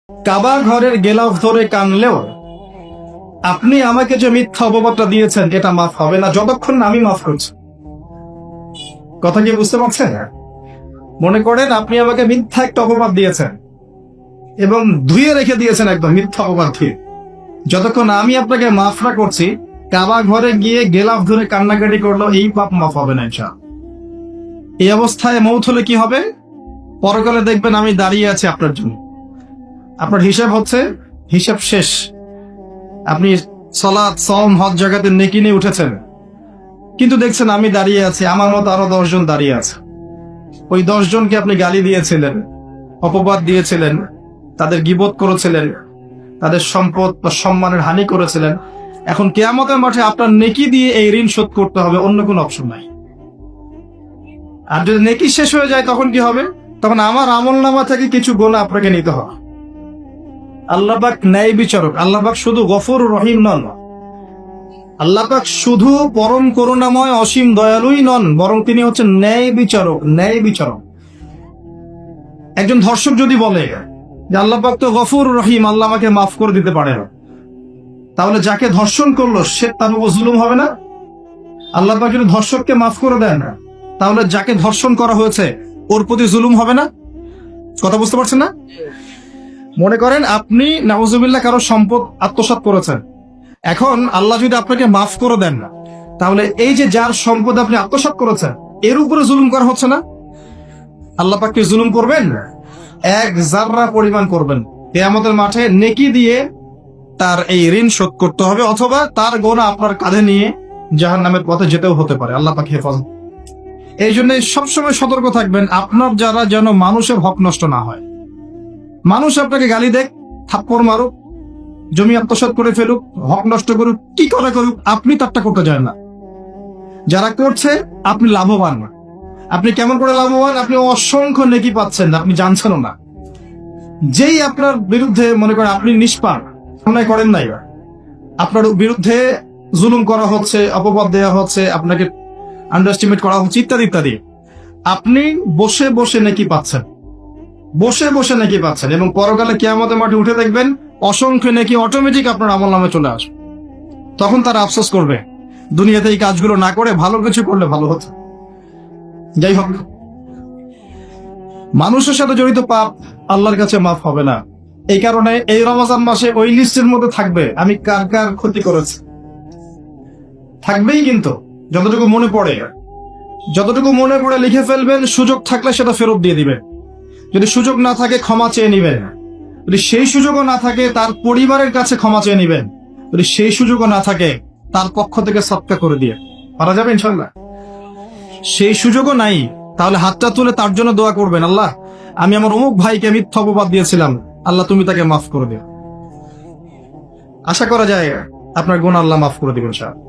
কাবা ঘরের গেলাফ ধরে কানলেও আপনি আমাকে যে মিথ্যা অপবাদটা দিয়েছেন এটা মাফ হবে না যতক্ষণ না আমি মাফ করছি। কথা কি বুঝতে পারছেন? মনে করেন আপনি আমাকে মিথ্যা একটা অপবাদ দিয়েছেন এবং ধুয়ে রেখে দিয়েছেন একদম মিথ্যা অপবাদ দিয়ে। যতক্ষণ আমি আপনাকে মাফ না করছি, কাবা ঘরে গিয়ে গেলাফ ধরে কান্নাকাটি করলো এই পাপ মাফ হবে না ইনশাআল্লাহ। এই অবস্থায় মৌত হলে কি হবে? পরকালে দেখবেন আমি দাঁড়িয়ে আছি আপনার জন্য। আপনার হিসাব হচ্ছে, হিসাব শেষ। আপনি সালাত, সওম, হজ জাকাতে নেকি নিয়ে উঠেছেন, কিন্তু দেখছেন আমি দাঁড়িয়ে আছি, আমার মতো আরো 10 জন দাঁড়িয়ে আছে। ওই 10 জনকে আপনি গালি দিয়েছিলেন, অপবাদ দিয়েছিলেন, তাদের গীবত করেছিলেন, তাদের সম্পদ বা সম্মানের হানি করেছিলেন। এখন কিয়ামতের মাঠে আপনার নেকি দিয়ে এই ঋণ শোধ করতে হবে, অন্য কোনো অপশন নাই। আর যদি নেকি শেষ হয়ে যায় তখন কি হবে? তখন আমার আমলনামা থেকে কিছু গুনাহ আপনাকে নিতে হবে। আল্লাহ পাক ন্যায় বিচারক। আল্লাহ পাক শুধু গফুর রহিম নন, আল্লাহ পাক শুধু পরম করুণাময় অসীম দয়ালুই নন, বরং তিনি হচ্ছেন ন্যায় বিচারক। ন্যায় বিচারক। একজন ধর্ষক যদি বলে যে আল্লাহ পাক তো গফুর রহিম, আল্লাহ আমাকে মাফ করে দিতে পারে না, তাহলে যাকে ধর্ষণ করলো সে তার উপর জুলুম হবে না? আল্লাহ পাক যদি ধর্ষককে মাফ করে দেন না, তাহলে যাকে ধর্ষণ করা হয়েছে ওর প্রতি জুলুম হবে না? কথা বুঝতে পারছেন না? মনে করেন আপনি নাউজুবিল্লাহ কারো সম্পদ আত্মসাৎ করেছেন, এখন আল্লাহ যদি আপনাকে মাফ করে দেন না, তাহলে এই যে যার সম্পদ আপনি আত্মসাৎ করেছেন এর উপরে জুলুম করা হচ্ছে না? আল্লাহ পাক কি জুলুম করবেন? এক জাররা পরিমাণ করবেন। কিয়ামতের মাঠে নেকি দিয়ে তার এই ঋণ শোধ করতে হবে, অথবা তার গুনাহ আপনার কাঁধে নিয়ে জাহান্নামের পথে যেতেও হতে পারে। আল্লাহ পাক হেফাজত। এই জন্য সবসময় সতর্ক থাকবেন আপনার যারা যেন মানুষের হক নষ্ট না হয়। মানুষ আপনাকে গালি দেখ, থাপ্পড় মারুক, জমি আত্মসাৎ করে ফেলুক, হক নষ্ট করুক, কি করে করুক, আপনি তারটা করতে যান না। যারা করছে আপনি লাভবান। আপনি কেমন করে লাভবান? আপনি অসংখ্য নেকি পাচ্ছেন, আপনি জানছেনও না। যেই আপনার বিরুদ্ধে মনে করেন আপনি নিষ্পাপ, অন্যায় করেন নাই, আপনার বিরুদ্ধে জুলুম করা হচ্ছে, অপবাদ দেওয়া হচ্ছে, আপনাকে আন্ডারস্টিমেট করা হচ্ছে, ইত্যাদি ইত্যাদি, আপনি বসে বসে নেকি পাচ্ছেন, বসে বসে নেকি পাচ্ছেন। এবং পরকালে কিয়ামতের মাঠে উঠে দেখবেন অসংখ্য নেকি অটোমেটিক আপনার আমলনামে চলে আসবে। তখন তারা আফসোস করবে দুনিয়াতে এই কাজগুলো না করে ভালো কিছু করলে ভালো হতো। যাই হোক, মানুষের সাথে জড়িত পাপ আল্লাহর কাছে মাফ হবে না। এই কারণে এই রমজান মাসে ওই লিস্টের মধ্যে থাকবে আমি কার কার ক্ষতি করেছি, থাকবেই। কিন্তু যতটুকু মনে পড়ে, যতটুকু মনে পড়ে লিখে ফেলবেন, সুযোগ থাকলে সেটা ফেরত দিয়ে দিবেন। যদি সুযোগ না থাকে ক্ষমা চেয়ে নিবেন। যদি সেই সুযোগও না থাকে তার পরিবারের কাছে ক্ষমা চেয়ে নিবেন। যদি সেই সুযোগও না থাকে তার পক্ষ থেকে সদকা করে দিয়ে পারা যাবে ইনশাআল্লাহ। সেই সুযোগও নাই, তাহলে হাতটা তুলে তার জন্য দোয়া করবেন, আল্লাহ আমি আমার অমুক ভাইকে মিথ্যা অপবাদ দিয়েছিলাম, আল্লাহ তুমি তাকে মাফ করে দিও। আশা করা যায় আপনার গুনাহ আল্লাহ মাফ করে দিবেন ইনশাআল্লাহ।